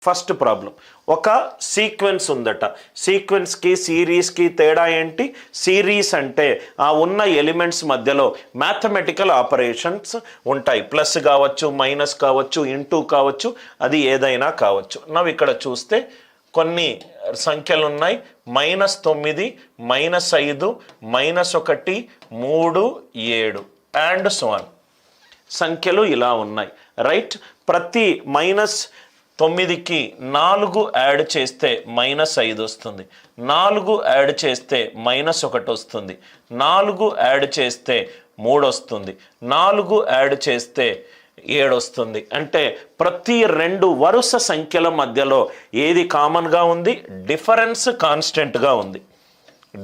First problem, ఒక sequence ఉందట. సీక్వెన్స్కి సిరీస్కి తేడా ఏంటి? సిరీస్ అంటే ఆ ఉన్న ఎలిమెంట్స్ మధ్యలో మ్యాథమెటికల్ ఆపరేషన్స్ ఉంటాయి. ప్లస్ కావచ్చు, మైనస్ కావచ్చు, ఇంటూ కావచ్చు, అది ఏదైనా కావచ్చు. నవ్వు ఇక్కడ చూస్తే కొన్ని సంఖ్యలు ఉన్నాయి. -9, -5, -1, 3, 7 అండ్ సో ఆన్ సంఖ్యలు ఇలా ఉన్నాయి. రైట్, ప్రతి -9కి 4 యాడ్ చేస్తే -5 వస్తుంది, 4 యాడ్ చేస్తే -1 వస్తుంది, 4 యాడ్ చేస్తే 3 వస్తుంది, 4 యాడ్ చేస్తే 7 వస్తుంది. అంటే ప్రతి 2 వరుస సంఖ్యల మధ్యలో ఏది కామన్గా ఉంది? డిఫరెన్స్ కాన్స్టెంట్గా ఉంది.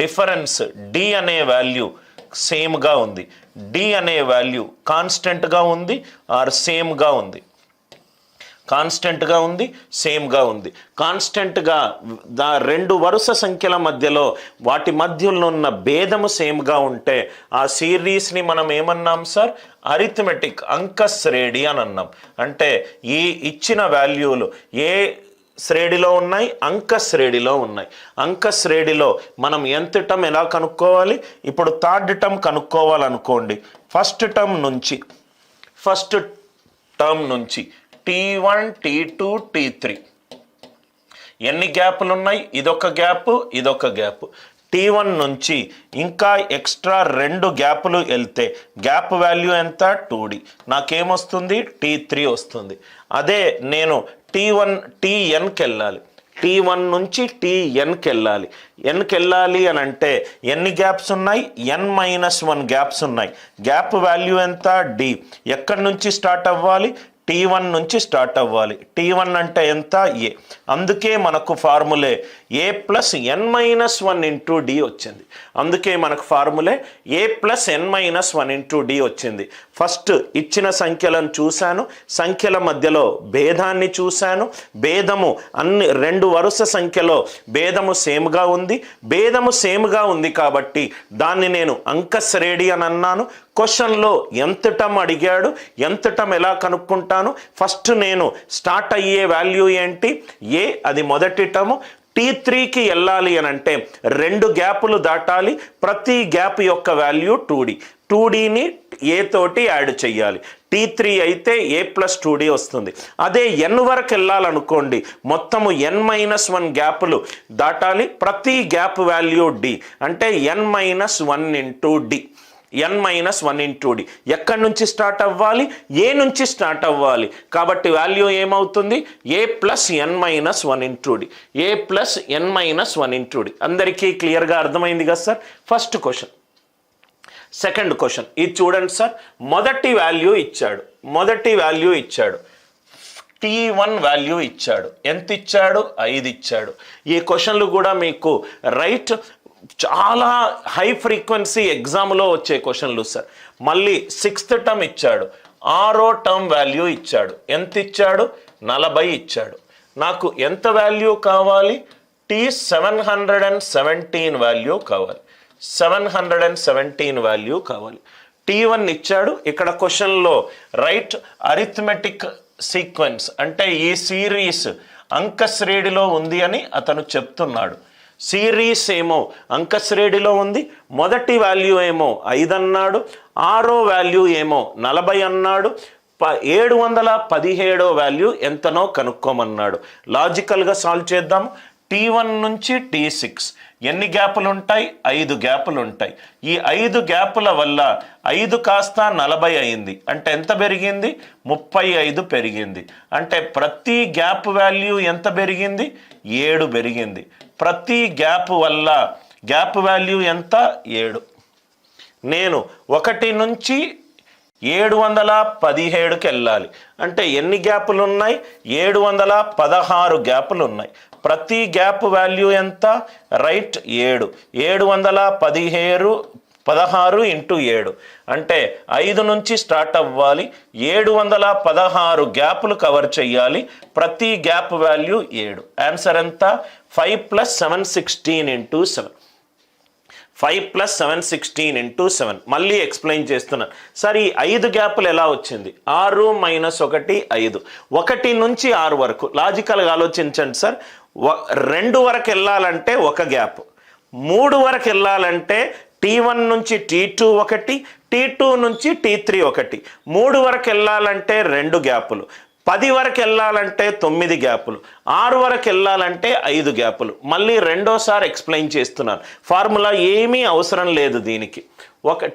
డిఫరెన్స్ డి అనే వాల్యూ సేమ్గా ఉంది, డి అనే వాల్యూ కాన్స్టెంట్గా ఉంది ఆర్ సేమ్గా ఉంది. కాన్స్టెంట్గా ఉంది, సేమ్గా ఉంది. కాన్స్టెంట్గా 2 వరుస సంఖ్యల మధ్యలో వాటి మధ్యలో ఉన్న భేదము సేమ్గా ఉంటే ఆ సిరీస్ని మనం ఏమన్నాం సార్? అరిథమెటిక్ అంక శ్రేణి అని అన్నాం. అంటే ఈ ఇచ్చిన వాల్యూలు ఏ శ్రేణిలో ఉన్నాయి? అంక శ్రేణిలో ఉన్నాయి. అంక శ్రేణిలో మనం nth టర్మ్ ఎలా కనుక్కోవాలి? ఇప్పుడు థర్డ్ టర్మ్ కనుక్కోవాలనుకోండి. ఫస్ట్ టర్మ్ నుంచి T1, T2, T3 ఎన్ని గ్యాపులు ఉన్నాయి? ఇదొక గ్యాప్, ఇదొక గ్యాప్. T1 నుంచి ఇంకా ఎక్స్ట్రా 2 గ్యాపులు వెళ్తే గ్యాప్ వాల్యూ ఎంత? 2D. నాకేమొస్తుంది? T3 వస్తుంది. అదే నేను TNకి వెళ్ళాలి. T1 నుంచి TNకి వెళ్ళాలి. Nకి వెళ్ళాలి అని అంటే ఎన్ని గ్యాప్స్ ఉన్నాయి? N-1 గ్యాప్స్ ఉన్నాయి. గ్యాప్ వాల్యూ ఎంత? D. ఎక్కడి నుంచి స్టార్ట్ అవ్వాలి? T1 నుంచి స్టార్ట్ అవ్వాలి. T1 అంటే ఎంత? A. అందుకే మనకు ఫార్ములే A + n-1 × D వచ్చింది. అందుకే మనకు ఫార్ములే A + n-1 × D వచ్చింది. ఫస్ట్ ఇచ్చిన సంఖ్యలను చూశాను, సంఖ్యల మధ్యలో భేదాన్ని చూశాను. భేదము అన్ని 2 వరుస సంఖ్యలో భేదము సేమ్గా ఉంది. భేదము సేమ్గా ఉంది కాబట్టి దాన్ని నేను అంక శ్రేణి అని అన్నాను. క్వశ్చన్లో nth టర్మ్ అడిగాడు. nth టర్మ్ ఎలా కనుక్కుంటాను? ఫస్ట్ నేను స్టార్ట్ అయ్యే వాల్యూ ఏంటి? ఏ, అది మొదటి టర్మ్. T3కి వెళ్ళాలి అని అంటే 2 గ్యాపులు దాటాలి. ప్రతి గ్యాప్ యొక్క వాల్యూ 2D. 2Dని ఏ తోటి యాడ్ చేయాలి. T3 అయితే A + 2D వస్తుంది. అదే n వరకు వెళ్ళాలనుకోండి, మొత్తము n-1 గ్యాపులు దాటాలి. ప్రతి గ్యాప్ వాల్యూ D అంటే n-1 × D. n-1 × D. ఎక్కడి నుంచి స్టార్ట్ అవ్వాలి? ఏ నుంచి స్టార్ట్ అవ్వాలి. కాబట్టి వాల్యూ ఏమవుతుంది? A + n-1 × D. A + n-1 × D. అందరికీ క్లియర్గా అర్థమైంది కదా sir? First question. Second question ఇది చూడండి సార్. మొదటి వాల్యూ ఇచ్చాడు. T1 వాల్యూ ఇచ్చాడు. ఎంత ఇచ్చాడు? 5 ఇచ్చాడు. ఈ క్వశ్చన్లు కూడా మీకు రైట్ చాలా హై ఫ్రీక్వెన్సీ ఎగ్జామ్లో వచ్చే క్వశ్చన్లు సార్. మళ్ళీ 6th టర్మ్ ఇచ్చాడు. 6వ టర్మ్ వాల్యూ ఇచ్చాడు. ఎంత ఇచ్చాడు? 40 ఇచ్చాడు. నాకు ఎంత వాల్యూ కావాలి? T717 వాల్యూ కావాలి. 717 వాల్యూ కావాలి. T1 ఇచ్చాడు. ఇక్కడ క్వశ్చన్లో రైట్ అరిథమెటిక్ సీక్వెన్స్ అంటే ఈ సిరీస్ అంక శ్రేణిలో ఉంది అని అతను చెప్తున్నాడు. సిరీస్ ఏమో అంక శ్రేణిలో ఉంది. మొదటి వాల్యూ ఏమో 5 అన్నాడు. 6వ వాల్యూ ఏమో 40 అన్నాడు. 717వ వాల్యూ ఎంతనో కనుక్కోమన్నాడు. లాజికల్గా సాల్వ్ చేద్దాం. T1 నుంచి T6 ఎన్ని గ్యాపులు ఉంటాయి? 5 గ్యాపులు ఉంటాయి. ఈ 5 గ్యాపుల వల్ల 5 కాస్త 40 అయింది. అంటే ఎంత పెరిగింది? 35 పెరిగింది. అంటే ప్రతి గ్యాప్ వాల్యూ ఎంత పెరిగింది? 7 పెరిగింది. ప్రతి గ్యాప్ వల్ల గ్యాప్ వాల్యూ ఎంత? 7. నేను 1 నుంచి 717కి వెళ్ళాలి. అంటే ఎన్ని గ్యాపులు ఉన్నాయి? 716 గ్యాపులు ఉన్నాయి. ప్రతి గ్యాప్ వాల్యూ ఎంత? రైట్ 7. 716 × 7 అంటే 5 నుంచి స్టార్ట్ అవ్వాలి. 716 గ్యాపులు కవర్ చేయాలి. ప్రతి గ్యాప్ వాల్యూ 7. ఆన్సర్ ఎంత? 5 + 7 16 × 7. 5 + 716 × 7. మళ్ళీ ఎక్స్ప్లెయిన్ చేస్తున్నాను సార్. ఈ 5 గ్యాపులు ఎలా వచ్చింది? 6 - 1 5. 1 నుంచి 6 వరకు లాజికల్గా ఆలోచించండి సార్. 2 వరకు వెళ్ళాలంటే ఒక గ్యాప్, 3 వరకు వెళ్ళాలంటే T1 నుంచి T2 ఒకటి, T2 నుంచి T3 ఒకటి, 3 వరకు వెళ్ళాలంటే 2 గ్యాపులు, 10 వరకు వెళ్ళాలంటే 9 గ్యాపులు, 6 వరకు వెళ్ళాలంటే 5 గ్యాపులు. మళ్ళీ రెండోసారి ఎక్స్ప్లెయిన్ చేస్తున్నాను. ఫార్ములా ఏమీ అవసరం లేదు దీనికి.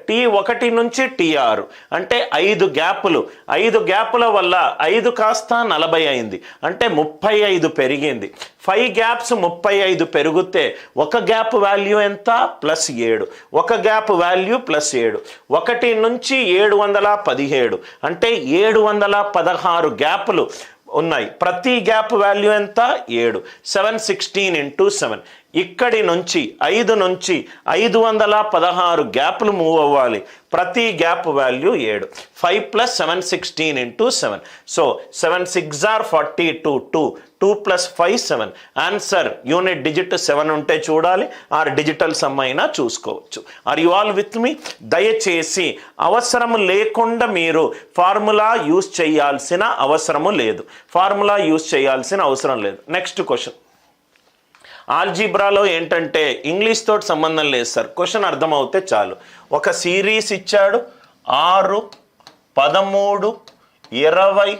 T1 నుంచి T6 అంటే 5 గ్యాపులు. 5 గ్యాపుల వల్ల 5 కాస్త 40 అయింది, అంటే 35 పెరిగింది. 5 గ్యాప్స్ 35 పెరిగితే ఒక గ్యాప్ వాల్యూ ఎంత? +7. ఒక గ్యాప్ వాల్యూ +7. 1 నుంచి 717 అంటే 716 గ్యాపులు ఉన్నాయి. ప్రతి గ్యాప్ వాల్యూ ఎంత? 7. 716 × 7. ఇక్కడి నుంచి 5 నుంచి 516 గ్యాప్లు మూవ్ అవ్వాలి. ప్రతి gap value 7. 5 + 716 × 7. So 7 × 6 = 42. 2 + 5 7. Answer unit digit 7 ఉంటే చూడాలి, ఆర్ డిజిటల్ సమ్ అయినా చూసుకోవచ్చు. ఆర్ యు ఆల్ విత్ మీ? దయచేసి అవసరం లేకుండా మీరు ఫార్ములా యూజ్ చేయాల్సిన అవసరము లేదు. Next question. ఆల్జీబ్రాలో ఏంటంటే ఇంగ్లీష్ తోటి సంబంధం లేదు సార్, క్వశ్చన్ అర్థమవుతే చాలు. ఒక సిరీస్ ఇచ్చాడు 6, 13, 20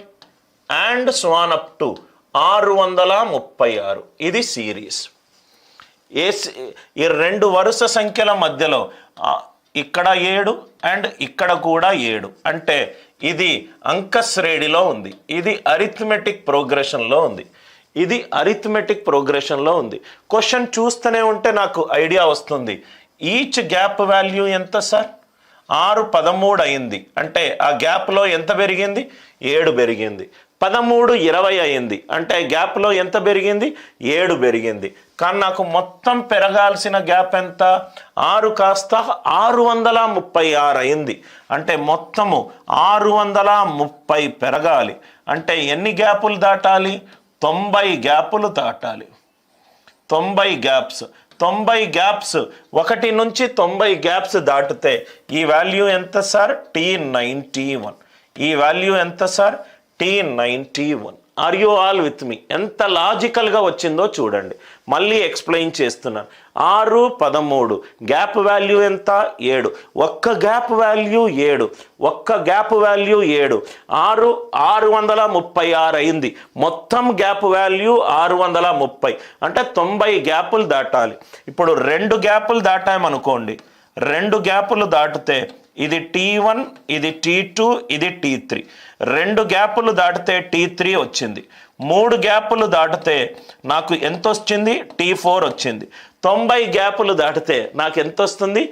and so on up to 636. ఇది సిరీస్. ఈ 2 వరుస సంఖ్యల మధ్యలో ఇక్కడ 7 అండ్ ఇక్కడ కూడా 7, అంటే ఇది అంక శ్రేణిలో ఉంది, ఇది అరిథమెటిక్ ప్రోగ్రెషన్లో ఉంది. క్వశ్చన్ చూస్తూనే ఉంటే నాకు ఐడియా వస్తుంది. ఈచ్ గ్యాప్ వాల్యూ ఎంత సార్? 6 13 అయింది, అంటే ఆ గ్యాప్లో ఎంత పెరిగింది? 7 పెరిగింది. 13 20 అయింది, అంటే గ్యాప్లో ఎంత పెరిగింది? 7 పెరిగింది. కానీ నాకు మొత్తం పెరగాల్సిన గ్యాప్ ఎంత? 6 కాస్త 636 అయింది, అంటే మొత్తము 630 పెరగాలి. అంటే ఎన్ని గ్యాపులు దాటాలి? 90 గ్యాపులు దాటాలి. 90 గ్యాప్స్ 1 నుంచి 90 గ్యాప్స్ దాటితే ఈ వాల్యూ ఎంత సార్? T91. ఈ వాల్యూ ఎంత sir? T91. Are you all with me? ఎంత లాజికల్గా వచ్చిందో చూడండి. మళ్ళీ ఎక్స్ప్లెయిన్ చేస్తున్నాను. 6 13 గ్యాప్ వాల్యూ ఎంత? 7. ఒక్క గ్యాప్ వాల్యూ 7. 636 అయింది. మొత్తం గ్యాప్ వాల్యూ 630, అంటే 90 గ్యాపులు దాటాలి. ఇప్పుడు 2 గ్యాపులు దాటామనుకోండి, 2 గ్యాపులు దాటితే ఇది T1, ఇది T2, ఇది T3. 2 గ్యాపులు దాటితే T3 వచ్చింది. 3 గ్యాపులు దాటితే నాకు ఎంత వచ్చింది? T4 వచ్చింది. 90 గ్యాపులు దాటితే నాకు ఎంత వస్తుంది?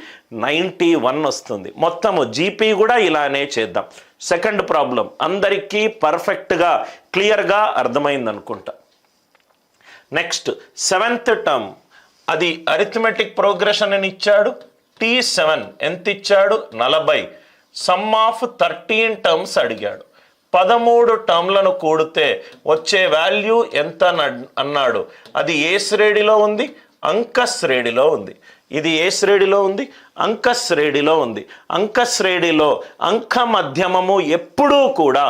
91 వస్తుంది. మొత్తము జీపీ కూడా ఇలానే చేద్దాం. సెకండ్ ప్రాబ్లం అందరికీ పర్ఫెక్ట్గా క్లియర్గా అర్థమైంది అనుకుంటా. నెక్స్ట్ 7th టర్మ్, అది అరిథమెటిక్ ప్రోగ్రెషన్ అని ఇచ్చాడు. T7 ఎంత ఇచ్చాడు? 40. సమ్ ఆఫ్ 13 టర్మ్స్ అడిగాడు. 13 టర్మ్లను కూడితే వచ్చే వాల్యూ ఎంత అన్నాడు. అది ఏ శ్రేణిలో ఉంది? అంక శ్రేణిలో ఉంది. ఇది ఏ శ్రేణిలో ఉంది? అంక శ్రేణిలో ఉంది. అంక శ్రేణిలో అంక మధ్యమము ఎప్పుడూ కూడా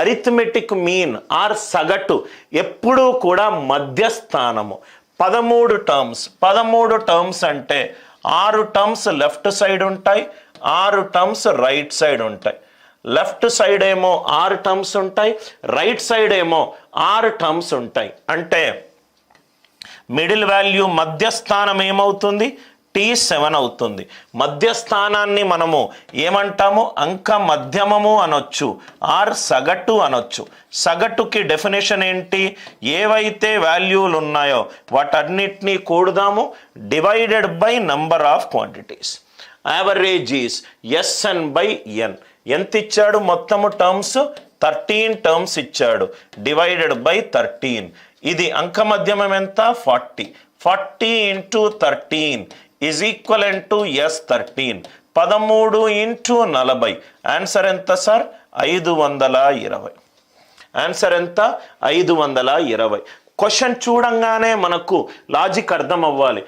అరిథమెటిక్ మీన్ ఆర్ సగటు ఎప్పుడూ కూడా మధ్యస్థానము. 13 టర్మ్స్ అంటే 6 టర్మ్స్ లెఫ్ట్ సైడ్ ఉంటాయి, 6 టర్మ్స్ రైట్ సైడ్ ఉంటాయి. లెఫ్ట్ సైడ్ ఏమో 6 టర్మ్స్ ఉంటాయి, రైట్ సైడ్ ఏమో 6 టర్మ్స్ ఉంటాయి. అంటే మిడిల్ వాల్యూ మధ్యస్థానం ఏమవుతుంది? T7 అవుతుంది. మధ్యస్థానాన్ని మనము ఏమంటాము? అంక మధ్యమము అనొచ్చు, ఆర్ సగటు అనొచ్చు. సగటుకి డెఫినేషన్ ఏంటి? ఏవైతే వాల్యూలు ఉన్నాయో వాటన్నిటినీ కూడదాము, divided by number of quantities. Average is SN/N. ఎంత ఇచ్చాడు? మొత్తము టర్మ్స్ 13 టర్మ్స్ ఇచ్చాడు, డివైడెడ్ బై 13. ఇది అంక మధ్యమం ఎంత? 40. 40 × 13 is equivalent to S13. 13 × 40. Answer ఎంత సార్? 520. ఆన్సర్ ఎంత? 520. క్వశ్చన్ చూడంగానే మనకు లాజిక్ అర్థం అవ్వాలి.